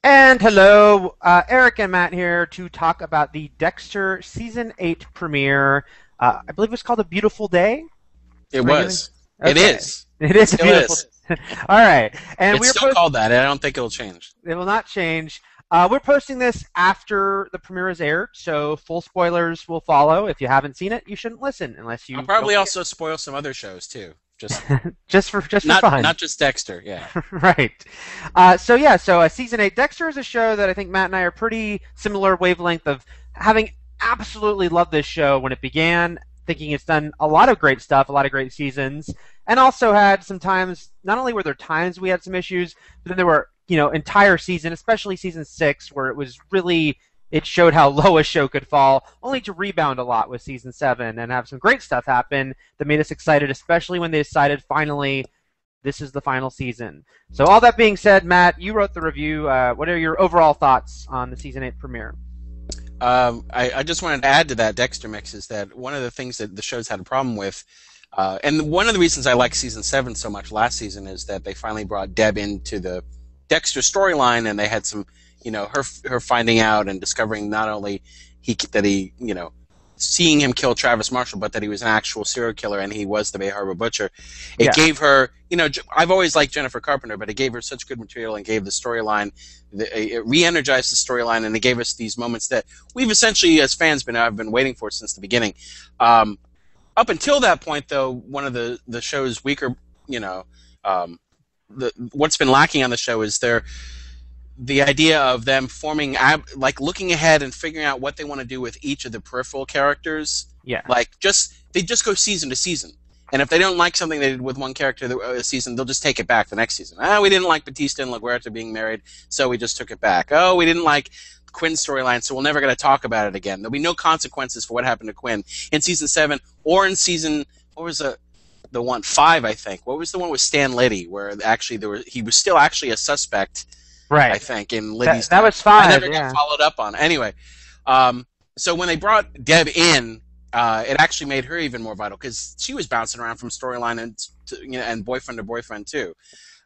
And hello, Eric and Matt here to talk about the Dexter Season 8 premiere. I believe it's called A Beautiful Day. It Am I getting? was. It Okay. is. It It is a still beautiful. is. All right. And It's still called that. I don't think it'll change. it will not change. We're posting this after the premiere is aired, so full spoilers will follow. If you haven't seen it, you shouldn't listen unless I'll you probably don't also spoil some other shows too. Just just for not fun. not just Dexter. Yeah. Right. So season 8, Dexter is a show that I think Matt and I are pretty similar wavelength of having absolutely loved this show when it began, thinking it's done a lot of great stuff, a lot of great seasons, and also had some times, not only were there times we had some issues, but then there were, entire season, especially season 6, where it was really, it showed how low a show could fall, only to rebound a lot with season 7 and have some great stuff happen that made us excited, especially when they decided finally this is the final season. So all that being said, Matt, you wrote the review. What are your overall thoughts on the season 8 premiere? I just wanted to add to that Dexter mix is that one of the things that the show's had a problem with, and one of the reasons I like season 7 so much last season is that they finally brought Deb into the Dexter storyline, and they had some, her finding out and discovering not only seeing him kill Travis Marshall, but that he was an actual serial killer and he was the Bay Harbor Butcher. It Yeah. gave her, I've always liked Jennifer Carpenter, but it gave her such good material and gave the storyline, it re-energized the storyline, and it gave us these moments that we've essentially, as fans, have been waiting for since the beginning. Up until that point, though, one of the show's weaker, what's been lacking on the show is the idea of them forming, looking ahead and figuring out what they want to do with each of the peripheral characters. Yeah. They just go season to season. And if they don't like something they did with one character this season, they'll just take it back the next season. We didn't like Batista and LaGuerta being married, so we just took it back. Oh, we didn't like Quinn's storyline, so we're never going to talk about it again. There'll be no consequences for what happened to Quinn in season 7 or in season, what was the one, 5, I think. What was the one with Stan Liddy, where actually he was still actually a suspect, Right. I think, in Liddy's That was death. 5. I never Yeah. got followed up on. Anyway, so when they brought Deb in, it actually made her even more vital because she was bouncing around from storyline and boyfriend to boyfriend too.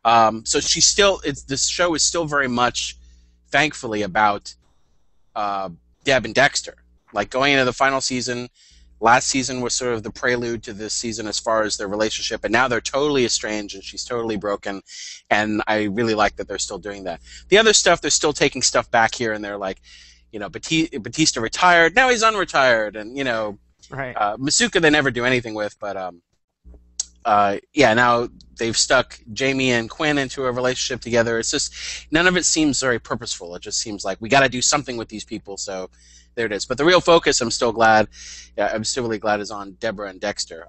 So she's still. This show is still very much, thankfully, about Deb and Dexter. Like going into the final season, last season was sort of the prelude to this season as far as their relationship, and now they're totally estranged and she's totally broken. And I really like that they're still doing that. The other stuff, they're still taking stuff back here and there, like, Batista retired, now he's unretired, and Right. Masuka they never do anything with, but now they've stuck Jamie and Quinn into a relationship together. It's just none of it seems very purposeful. It just seems like we got to do something with these people. So there it is. But the real focus, I'm still really glad, is on Deborah and Dexter.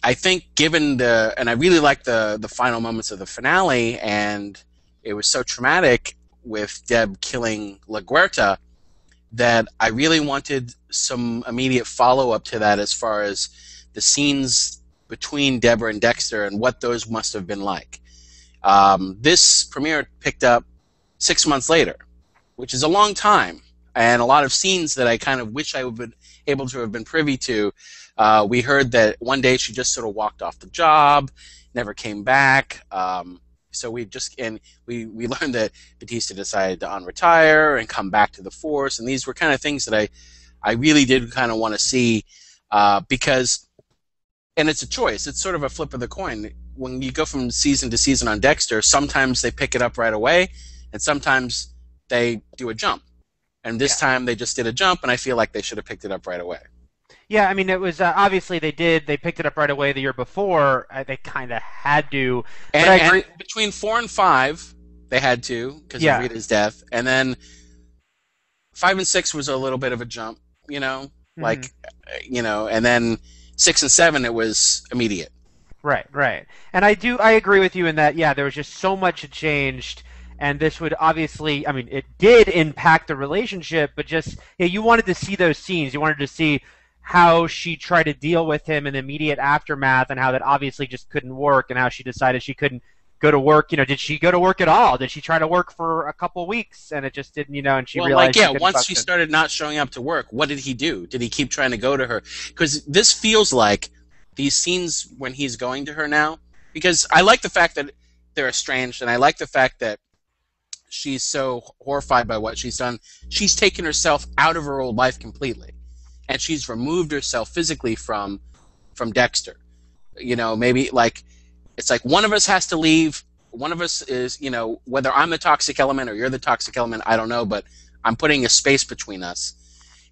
I think and I really like the final moments of the finale, and it was so traumatic with Deb killing LaGuerta that I really wanted some immediate follow-up to that as far as the scenes between Deborah and Dexter and what those must have been like. This premiere picked up 6 months later, which is a long time, and a lot of scenes that I kind of wish I would have been able to have been privy to. We heard that one day she just sort of walked off the job, never came back. So we learned that Batista decided to unretire and come back to the force, and these were kind of things that I really did kind of want to see because, and it's a choice. It's sort of a flip of the coin. When you go from season to season on Dexter, sometimes they pick it up right away, and sometimes they do a jump. And this time they just did a jump, and I feel like they should have picked it up right away. Yeah, I mean, it was obviously they did. They picked it up right away the year before. They kind of had to. But I agree. And between 4 and 5, they had to because of Rita's death, and then 5 and 6 was a little bit of a jump, and then 6 and 7 it was immediate. Right. And I agree with you in that. Yeah, there was just so much had changed. And this would obviously, I mean, it did impact the relationship, but just you wanted to see those scenes. You wanted to see how she tried to deal with him in the immediate aftermath, and how that obviously just couldn't work, and how she decided she couldn't go to work. Did she go to work at all? Did she try to work for a couple weeks and it just didn't? And she realized. Once she started not showing up to work, what did he do? Did he keep trying to go to her? Because this feels like these scenes when he's going to her now. Because I like the fact that they're estranged, and I like the fact that she's so horrified by what she's done, she's taken herself out of her old life completely, and she's removed herself physically from Dexter. Maybe like it's like one of us has to leave. One of us is, whether I'm the toxic element or you're the toxic element, I don't know, but I'm putting a space between us.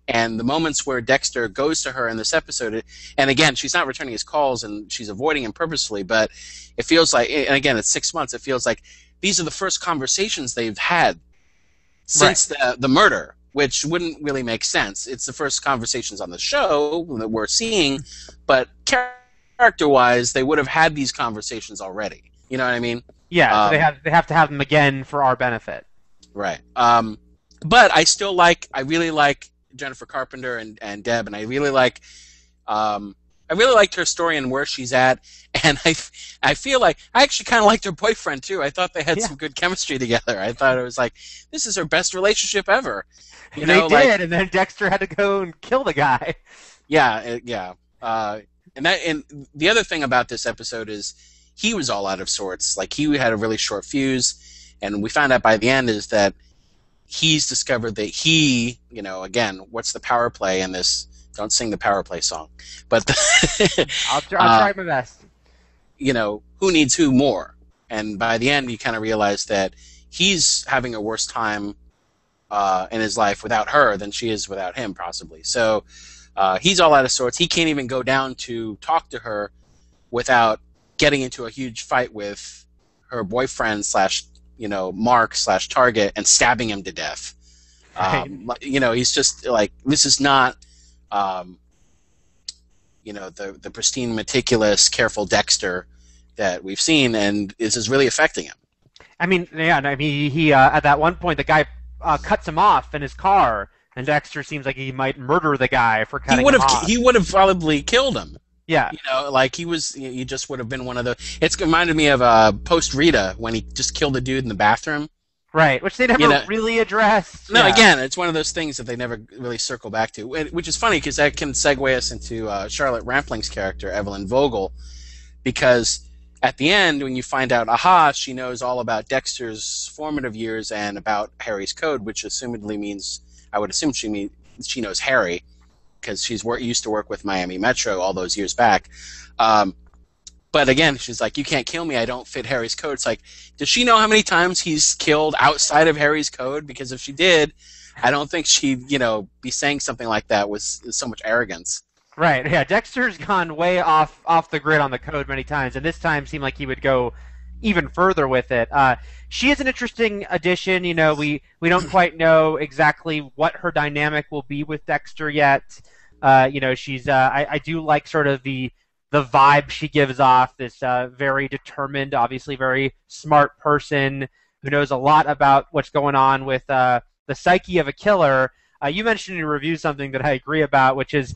And the moments where Dexter goes to her in this episode, and again, she's not returning his calls and she's avoiding him purposefully, but it feels like, and again, it's 6 months, it feels like these are the first conversations they've had since the murder, which wouldn't really make sense. It's the first conversations on the show that we're seeing, but character-wise, they would have had these conversations already. You know what I mean? Yeah, so they have to have them again for our benefit. Right. But I really like Jennifer Carpenter and Deb, and I really liked her story and where she's at, and I feel like I actually kind of liked her boyfriend too. I thought they had some good chemistry together. I thought it was like, this is her best relationship ever. They did, and then Dexter had to go and kill the guy. Yeah. And the other thing about this episode is he was all out of sorts. Like, he had a really short fuse, and we found out by the end is that he's discovered that he, again, what's the power play in this? Don't sing the power play song. But I'll try my best. Who needs who more? And by the end, you kind of realize that he's having a worse time in his life without her than she is without him, possibly. So he's all out of sorts. He can't even go down to talk to her without getting into a huge fight with her boyfriend / Mark / Target and stabbing him to death. Right. He's just like, this is not, the pristine, meticulous, careful Dexter that we've seen, and this is really affecting him. I mean, he at that one point, the guy cuts him off in his car, and Dexter seems like he might murder the guy for cutting him off. He would have probably killed him. Yeah. He just would have been one of the. It's reminded me of Post Rita when he just killed a dude in the bathroom. Right, which they never really addressed. No, again, it's one of those things that they never really circle back to, which is funny because that can segue us into Charlotte Rampling's character, Evelyn Vogel, because at the end, when you find out, she knows all about Dexter's formative years and about Harry's code, which assumedly means, I would assume she knows Harry, because she's used to work with Miami Metro all those years back. But again, she's like, you can't kill me, I don't fit Harry's code. It's like, does she know how many times he's killed outside of Harry's code? Because if she did, I don't think she'd, be saying something like that with so much arrogance. Right, yeah, Dexter's gone way off the grid on the code many times, and this time seemed like he would go even further with it. She is an interesting addition. We don't quite know exactly what her dynamic will be with Dexter yet. She's I do like sort of the vibe she gives off, this very determined, obviously very smart person who knows a lot about what's going on with the psyche of a killer. You mentioned in your review something that I agree about, which is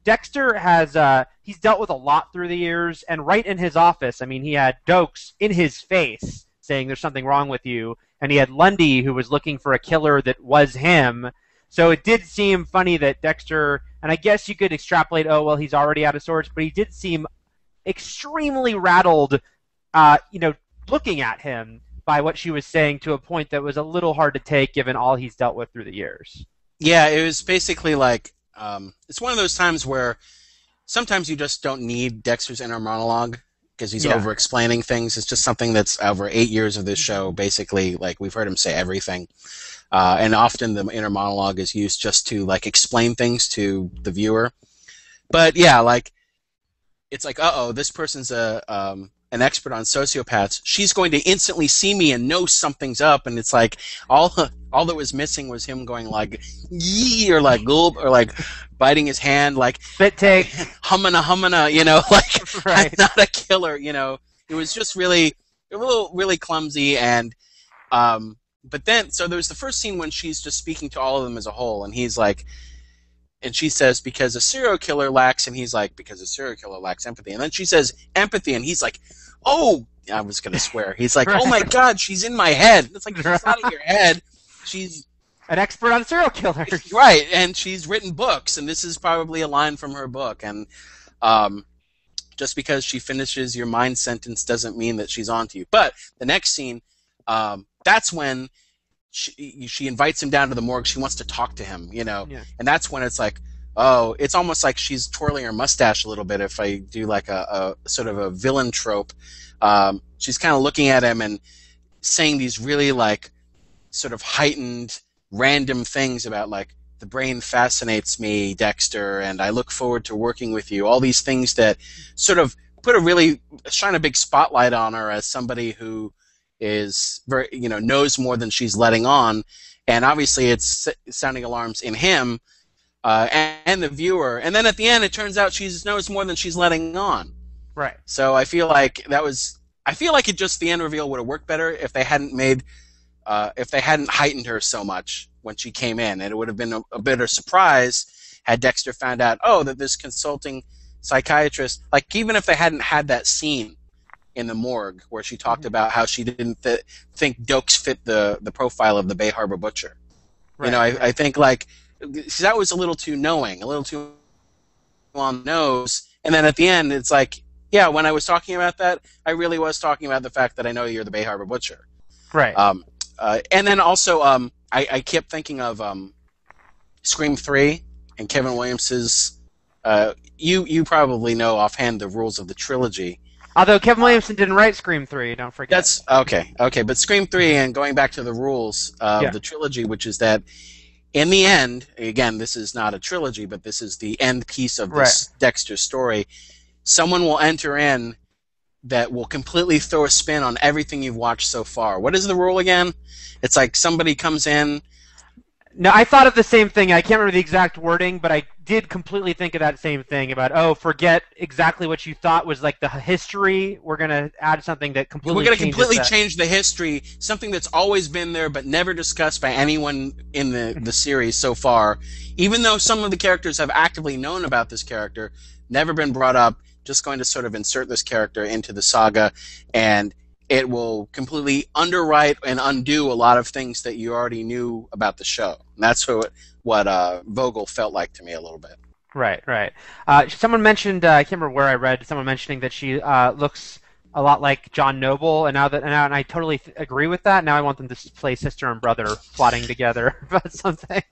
Dexter has he's dealt with a lot through the years, and right in his office, he had Dokes in his face saying there's something wrong with you, and he had Lundy who was looking for a killer that was him. So it did seem funny that Dexter, and I guess you could extrapolate, he's already out of sorts, but he did seem extremely rattled, looking at him by what she was saying, to a point that was a little hard to take given all he's dealt with through the years. Yeah, it was basically like, it's one of those times where sometimes you just don't need Dexter's inner monologue because he's over-explaining things. It's just something that's over 8 years of this show, basically, like, we've heard him say everything. And often the inner monologue is used just to, like, explain things to the viewer. But, yeah, like, it's like, this person's an expert on sociopaths. She's going to instantly see me and know something's up, and it's like, all that was missing was him going, like, yee, or, like, gulp, or, like, biting his hand, like, spit take, hummina, like, right. I'm not a killer, It was just really clumsy, and, but then, so there was the first scene when she's just speaking to all of them as a whole, and he's like, and she says, because a serial killer lacks, and he's like, because a serial killer lacks empathy. And then she says, empathy, and he's like, oh, I was going to swear. He's like, right. Oh my God, she's in my head. It's like, she's not in your head. She's an expert on serial killers. Right, and she's written books, and this is probably a line from her book. And just because she finishes your mind sentence doesn't mean that she's onto you. But the next scene, that's when she invites him down to the morgue. She wants to talk to him, you know, Yeah. and that's when it's like, oh, it's almost like she's twirling her mustache a little bit. If I do like a sort of a villain trope, she's kind of looking at him and saying these really like sort of heightened, random things about like, the brain fascinates me, Dexter, and I look forward to working with you. All these things that sort of shine a big spotlight on her as somebody who is very, you know, knows more than she's letting on, and obviously it's sounding alarms in him and the viewer. And then at the end, it turns out she knows more than she's letting on. Right. So I feel like the end reveal would have worked better if they hadn't heightened her so much when she came in, and it would have been a bit of a surprise had Dexter found out, that this consulting psychiatrist, like even if they hadn't had that scene in the morgue where she talked about how she didn't think Dokes fit the profile of the Bay Harbor Butcher. Right. You know, I think like that was a little too knowing, a little too on the nose, and then at the end it's like, yeah, when I was talking about that, I really was talking about the fact that I know you're the Bay Harbor Butcher. Right. And then also, I kept thinking of Scream 3 and Kevin Williams's. You probably know offhand the rules of the trilogy. Although Kevin Williamson didn't write Scream 3, don't forget. That's okay. But Scream 3, and going back to the rules of the trilogy, which is that in the end, again, this is not a trilogy, but this is the end piece of this Dexter story. Someone will enter in that will completely throw a spin on everything you've watched so far. What is the rule again? It's like somebody comes in. No, I thought of the same thing. I can't remember the exact wording, but I did completely think of that same thing about, forget exactly what you thought was like the history. We're going to add something that completely change the history, something that's always been there but never discussed by anyone in the series so far. Even though some of the characters have actively known about this character, never been brought up, just going to sort of insert this character into the saga, and it will completely underwrite and undo a lot of things that you already knew about the show. And that's what Vogel felt like to me a little bit. Right. Someone mentioned, I can't remember where I read, someone mentioning that she looks a lot like John Noble, and I totally agree with that. Now I want them to play sister and brother plotting together about something.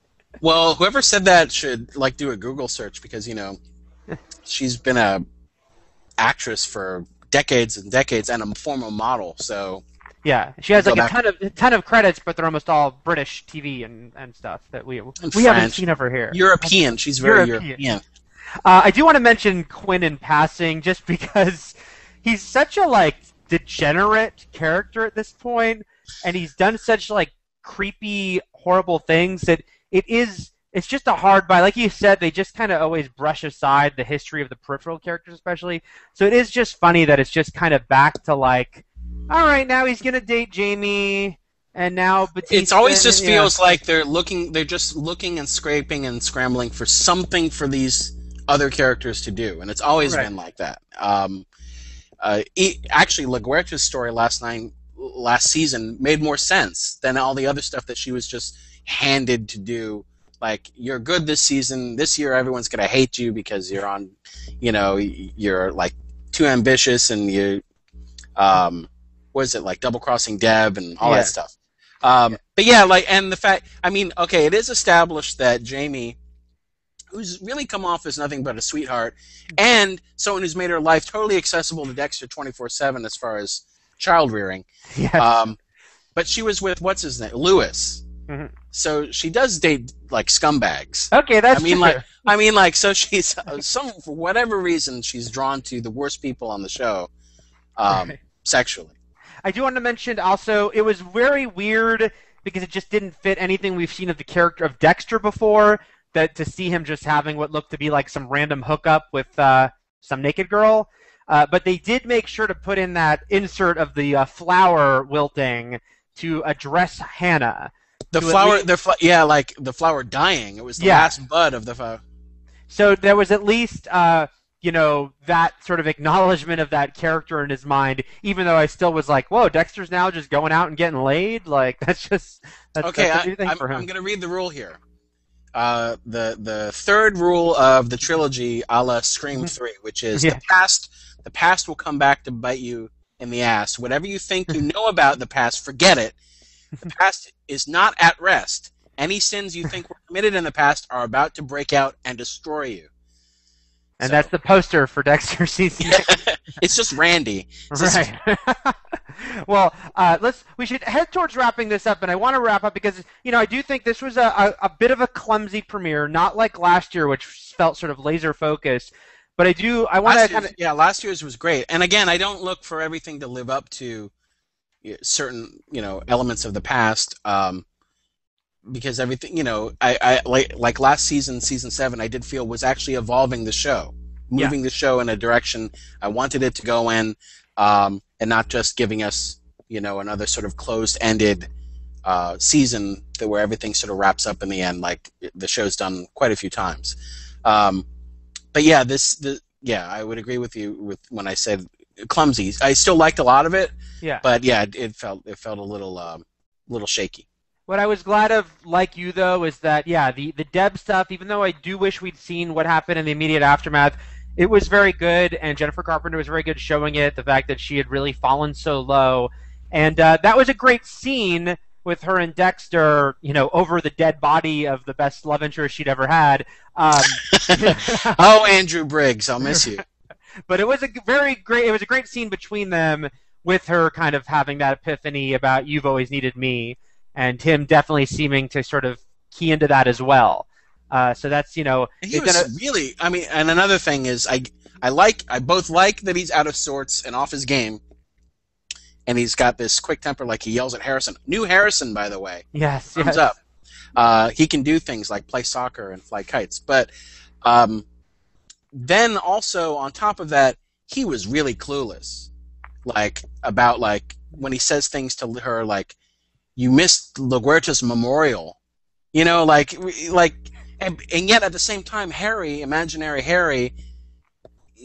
Well, whoever said that should do a Google search, because, she's been a actress for decades and decades and a former model, so yeah, she has like a ton of credits, but they're almost all British TV and stuff that we haven't seen over here. European, she's very European. I do want to mention Quinn in passing, just because he's such a degenerate character at this point, and he's done such creepy, horrible things that it's just a hard buy. Like you said, they just kind of always brush aside the history of the peripheral characters, especially. So it is just funny that it's just kind of back to all right, now he's gonna date Jamie, and now Batista. It always just feels like they're just looking and scraping and scrambling for something for these other characters to do, and it's always been like that. Actually, LaGuerta's story last season made more sense than all the other stuff that she was just handed to do. Like, you're good this season. This year, everyone's gonna hate you because you're on, you're too ambitious, and you, what is it, double crossing Deb and all that stuff. But yeah, and the fact, it is established that Jamie, who's really come off as nothing but a sweetheart, and someone who's made her life totally accessible to Dexter 24/7 as far as child rearing. Yes. But she was with what's his name, Lewis. Mm-hmm. So she does date scumbags. Okay, that's true. So she's for whatever reason she's drawn to the worst people on the show, sexually. I do want to mention also, it was very weird because it just didn't fit anything we've seen of the character of Dexter before. That to see him just having what looked to be some random hookup with some naked girl, but they did make sure to put in that insert of the flower wilting to address Hannah. The flower dying. It was the last bud of the flower. So there was at least, that sort of acknowledgement of that character in his mind, even though I still was whoa, Dexter's now just going out and getting laid? That's okay, that's a new thing for him. I'm going to read the rule here. The third rule of the trilogy, a la Scream 3, which is the past will come back to bite you in the ass. Whatever you think you know about the past, forget it. The past is not at rest. Any sins you think were committed in the past are about to break out and destroy you. And So that's the poster for Dexter season 6. it's just Randy. It's just, Right. Well, we should head towards wrapping this up, and I want to wrap up because I do think this was a bit of a clumsy premiere, not like last year, which felt sort of laser focused. But I want to kind of last year's was great. And again, I don't look for everything to live up to certain elements of the past. Because everything, I like last season 7, I did feel was actually evolving the show, moving the show in a direction I wanted it to go in, and not just giving us, another sort of closed-ended season where everything sort of wraps up in the end, like the show's done quite a few times. But yeah, I would agree with you when I said clumsy. I still liked a lot of it. Yeah. But yeah, it felt a little shaky. What I was glad of, like you, though, is that, the Deb stuff, even though I do wish we'd seen what happened in the immediate aftermath, it was very good, and Jennifer Carpenter was very good showing it, the fact that she had really fallen so low. And that was a great scene with her and Dexter, over the dead body of the best love interest she'd ever had. Oh, Andrew Briggs, I'll miss you. But it was a great scene between them, with her kind of having that epiphany about "you've always needed me," and him definitely seeming to sort of key into that as well. So that's he was really. I mean, and another thing is, I both like that he's out of sorts and off his game, and he's got this quick temper, like he yells at Harrison. New Harrison, by the way. Yes. Thumbs up. He can do things like play soccer and fly kites, but then also on top of that, he was really clueless, about when he says things to her like, "You missed LaGuerta's memorial," and yet at the same time, Harry, imaginary Harry,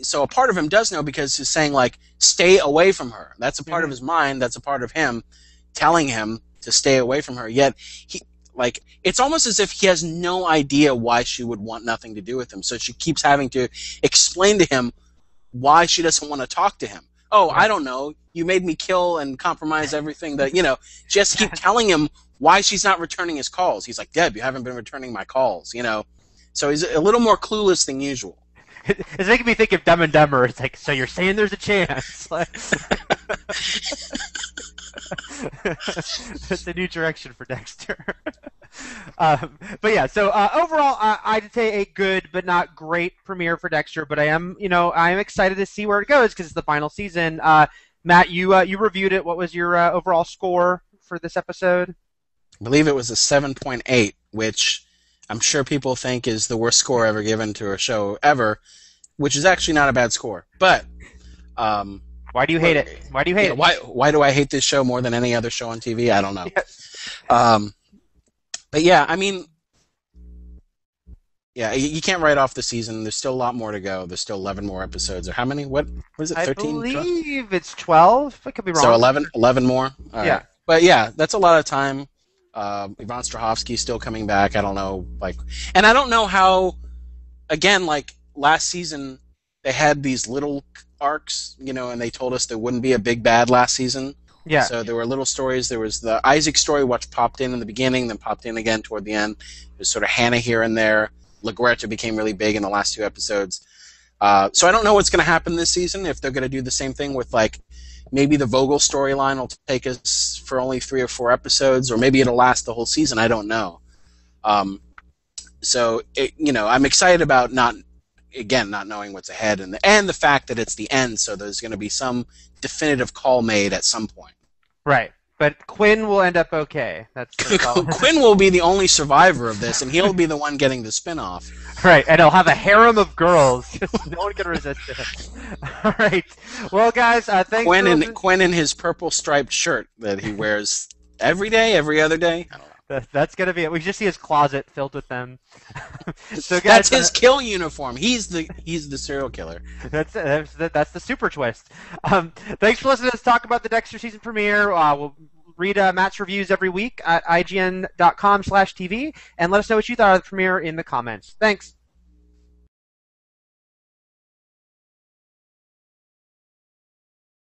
so a part of him does know because he's saying stay away from her. That's a part of his mind. That's a part of him telling him to stay away from her. Yet it's almost as if he has no idea why she would want nothing to do with him. So she keeps having to explain to him why she doesn't want to talk to him. Oh, I don't know. You made me kill and compromise everything that, she has to keep telling him why she's not returning his calls. He's like, "Deb, you haven't been returning my calls," So he's a little more clueless than usual. It's making me think of Dumb and Dumber. It's like, so you're saying there's a chance. That's a new direction for Dexter. But yeah, so overall, I'd say a good but not great premiere for Dexter. But I am excited to see where it goes because it's the final season. Matt, you reviewed it. What was your overall score for this episode? I believe it was a 7.8, which I'm sure people think is the worst score ever given to a show ever, which is actually not a bad score. But why do you hate it? Why do you hate it? Why do I hate this show more than any other show on TV? I don't know. But yeah, I mean, you can't write off the season. There's still a lot more to go. There's still 11 more episodes. Or how many? What was it? 13? I believe it's 12. I could be wrong. So 11 more? All yeah. Right. But yeah, that's a lot of time. Yvonne Strahovski's still coming back. I don't know, and I don't know how. Again, last season, they had these little arcs, and they told us there wouldn't be a big bad last season. Yeah. So there were little stories. There was the Isaac story, which popped in the beginning, then popped in again toward the end. There's sort of Hannah here and there. LaGuerta became really big in the last 2 episodes. So I don't know what's going to happen this season, if they're going to do the same thing with, maybe the Vogel storyline will take us for only 3 or 4 episodes, or maybe it'll last the whole season. I don't know. So, I'm excited about not knowing what's ahead, and the fact that it's the end, so there's going to be some definitive call made at some point. Right. But Quinn will end up okay. That's Quinn will be the only survivor of this, and he'll be the one getting the spin-off. Right, and he'll have a harem of girls. No one can resist it. All right. Well, guys, thanks. Quinn in his purple striped shirt that he wears every day, every other day. I don't know. That's gonna be it. We just see his closet filled with them. So, guys, that's his kill uniform. He's the serial killer. That's the super twist. Thanks for listening to us talk about the Dexter season premiere. We'll read Matt's reviews every week at ign.com/TV, and let us know what you thought of the premiere in the comments. Thanks.